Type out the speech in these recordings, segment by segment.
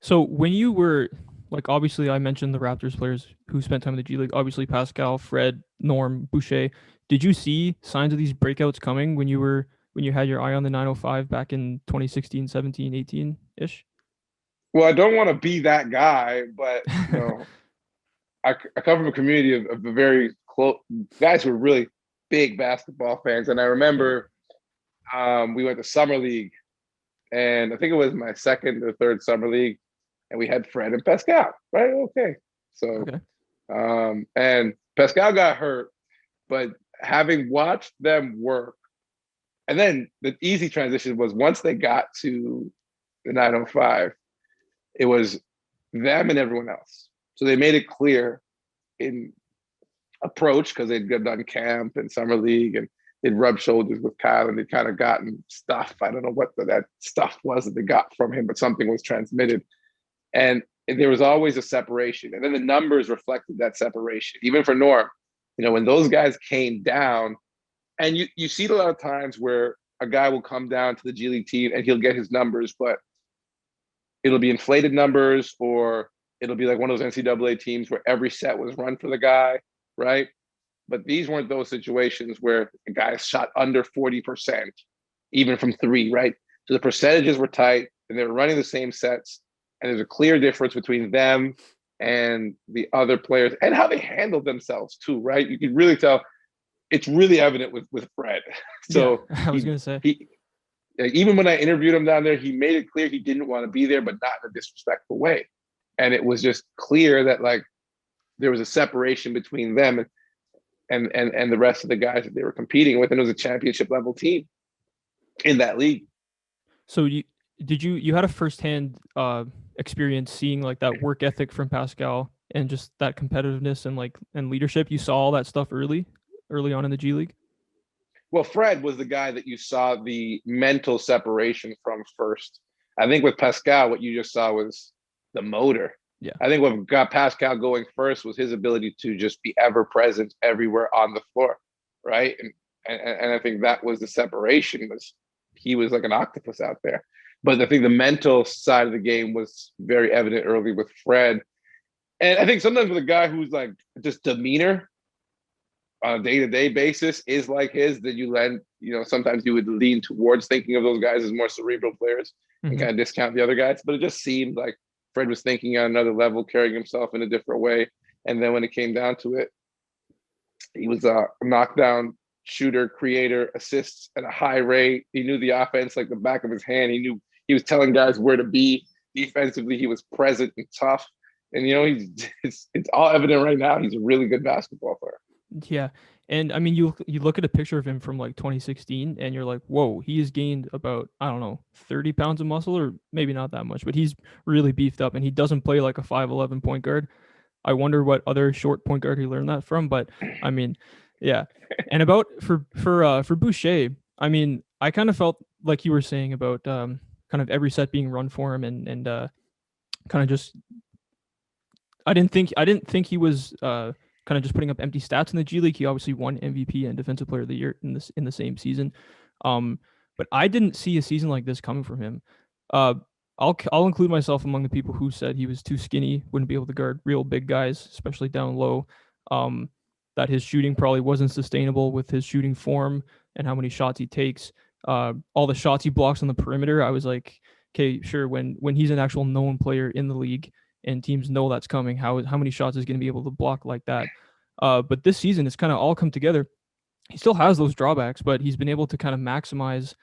So when you were like, obviously, I mentioned the Raptors players who spent time in the G League. Obviously, Pascal, Fred, Norm, Boucher. Did you see signs of these breakouts coming when you had your eye on the 905 back in 2016, 17, 18 ish? Well, I don't want to be that guy, but I come from a community of very close guys who are really big basketball fans, and I Yeah. remember we went to summer league, and I think it was my second or third summer league, and we had Fred and Pascal, right? Okay, so Okay. and Pascal got hurt, but having watched them work, and then the easy transition was once they got to the 905, it was them and everyone else. So they made it clear in approach because they'd done camp and summer league and they'd rubbed shoulders with Kyle and they'd kind of gotten stuff. I don't know what that stuff was that they got from him, but something was transmitted. And there was always a separation. And then the numbers reflected that separation. Even for Norm, when those guys came down, and you see it a lot of times where a guy will come down to the G League team and he'll get his numbers, but it'll be inflated numbers or it'll be like one of those NCAA teams where every set was run for the guy, right? But these weren't those situations where the guy shot under 40%, even from three, right? So the percentages were tight and they were running the same sets. And there's a clear difference between them and the other players and how they handled themselves too, right? You can really tell it's really evident with Fred. Yeah, So I was gonna say. he even when I interviewed him down there, he made it clear he didn't want to be there, but not in a disrespectful way. And it was just clear that like there was a separation between them and the rest of the guys that they were competing with, and it was a championship level team in that league. So you had a firsthand experience seeing like that work ethic from Pascal and just that competitiveness and and leadership. You saw all that stuff early on in the G League. Well, Fred was the guy that you saw the mental separation from first. I think with Pascal, what you just saw was the motor. Yeah. I think what got Pascal going first was his ability to just be ever present everywhere on the floor, right? And I think that was the separation. Was he was like an octopus out there. But I think the mental side of the game was very evident early with Fred. And I think sometimes with a guy who's like just demeanor on a day-to-day basis is like his, that sometimes you would lean towards thinking of those guys as more cerebral players and Mm-hmm. kind of discount the other guys. But it just seemed like Fred was thinking on another level, carrying himself in a different way. And then when it came down to it, he was a knockdown shooter, creator, assists at a high rate. He knew the offense like the back of his hand. He knew he was telling guys where to be defensively. He was present and tough. And it's all evident right now. He's a really good basketball player. Yeah. And I mean, you look at a picture of him from like 2016, and you're like, whoa, he has gained about, I don't know, 30 pounds of muscle, or maybe not that much, but he's really beefed up, and he doesn't play like a 5'11" point guard. I wonder what other short point guard he learned that from, but I mean, yeah. And about for Boucher, I mean, I kind of felt like you were saying about kind of every set being run for him, and kind of just I didn't think he was kind of just putting up empty stats in the G League. He obviously won MVP and Defensive Player of the Year in the same season. But I didn't see a season like this coming from him. Uh, I'll include myself among the people who said he was too skinny, wouldn't be able to guard real big guys, especially down low. Um, that his shooting probably wasn't sustainable with his shooting form and how many shots he takes. All the shots he blocks on the perimeter, I was like, okay, sure. When he's an actual known player in the league, and teams know that's coming, how many shots is going to be able to block like that? But this season, it's kind of all come together. He still has those drawbacks, but he's been able to kind of maximize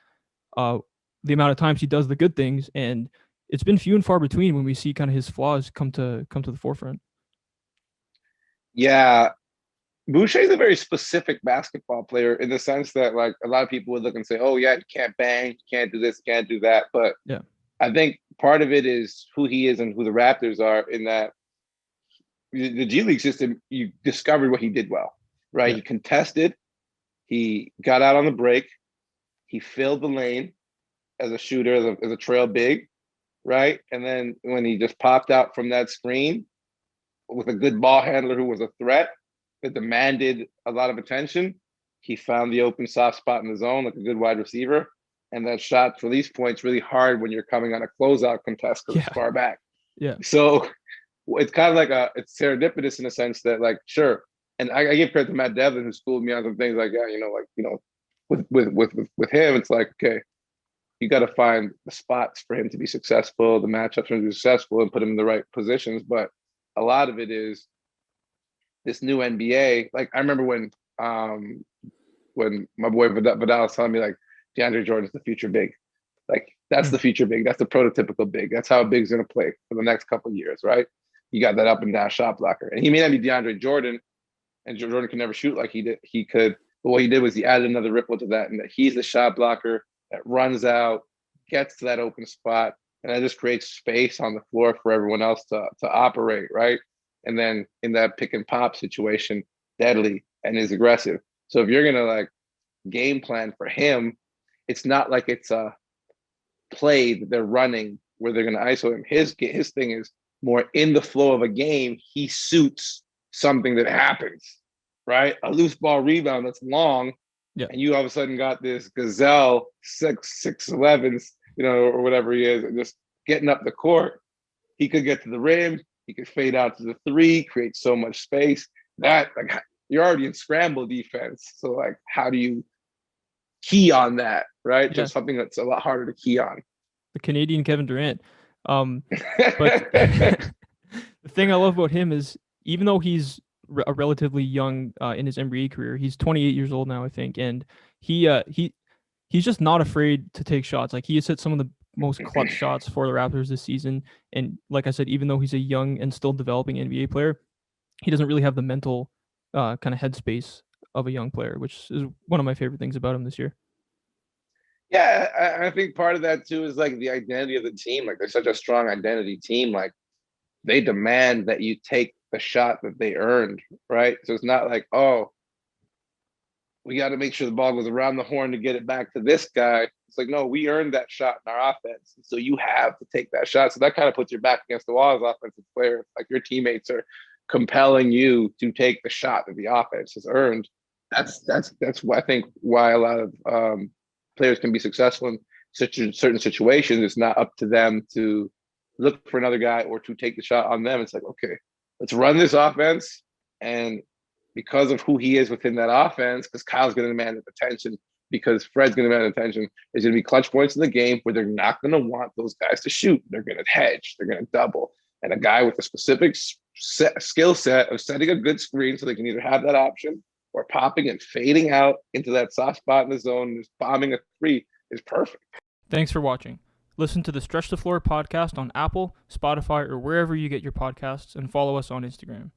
uh, the amount of times he does the good things, and it's been few and far between when we see kind of his flaws come to the forefront. Yeah, Boucher is a very specific basketball player in the sense that like a lot of people would look and say, "Oh yeah, he can't bang, he can't do this, he can't do that." But Yeah, I think part of it is who he is and who the Raptors are. In that the G League system, you discovered what he did well, right? yeah, He contested, he got out on the break, he filled the lane as a shooter, as a trail big, right? And then when he just popped out from that screen with a good ball handler who was a threat that demanded a lot of attention, he found the open soft spot in the zone like a good wide receiver. And that shot release point's really hard when you're coming on a closeout contest because it's yeah, far back. Yeah. So it's kind of like it's serendipitous in a sense that like, sure. And I give credit to Matt Devlin who schooled me on some things like, yeah, with him, it's like, okay, you got to find the spots for him to be successful, the matchups for him to be successful, and put him in the right positions. But a lot of it is this new NBA. Like I remember when my boy Vidal was telling me like DeAndre Jordan's the future big. Like that's the future big. That's the prototypical big. That's how a big's gonna play for the next couple of years, right? You got that up and down shot blocker, and he may not be DeAndre Jordan, and Jordan could never shoot like he did. He could, but what he did was he added another ripple to that, and that he's the shot blocker that runs out, gets to that open spot, and that just creates space on the floor for everyone else to operate, right? And then in that pick and pop situation, deadly and is aggressive. So if you're gonna like game plan for him, it's not like it's a play that they're running where they're gonna ISO him. His thing is more in the flow of a game. He suits something that happens, right? A loose ball rebound that's long, Yeah. and you all of a sudden got this gazelle 6'11", or whatever he is, and just getting up the court. He could get to the rim. He could fade out to the three, create so much space. That like you're already in scramble defense. So like, how do you key on that, right? Yeah. Just something that's a lot harder to key on. The Canadian Kevin Durant. But the thing I love about him is even though he's a relatively young in his NBA career, he's 28 years old now, I think, and he's just not afraid to take shots. Like he has hit some of the most clutch shots for the Raptors this season. And like I said, even though he's a young and still developing NBA player, he doesn't really have the mental kind of headspace of a young player, which is one of my favorite things about him this year. Yeah, I think part of that too is like the identity of the team. Like they're such a strong identity team. Like they demand that you take the shot that they earned, right? So it's not like, oh, we got to make sure the ball goes around the horn to get it back to this guy. It's like, no, we earned that shot in our offense. So you have to take that shot. So that kind of puts your back against the wall as offensive player. Like your teammates are compelling you to take the shot that the offense has earned. That's why I think why a lot of players can be successful in certain situations. It's not up to them to look for another guy or to take the shot on them. It's like, okay, let's run this offense. And because of who he is within that offense, because Kyle's going to demand attention, because Fred's going to demand attention, there's going to be clutch points in the game where they're not going to want those guys to shoot. They're going to hedge. They're going to double. And a guy with a specific skill set of setting a good screen so they can either have that option or popping and fading out into that soft spot in the zone and just bombing a three is perfect. Thanks for watching. Listen to the Stretch the Floor podcast on Apple, Spotify, or wherever you get your podcasts, and follow us on Instagram.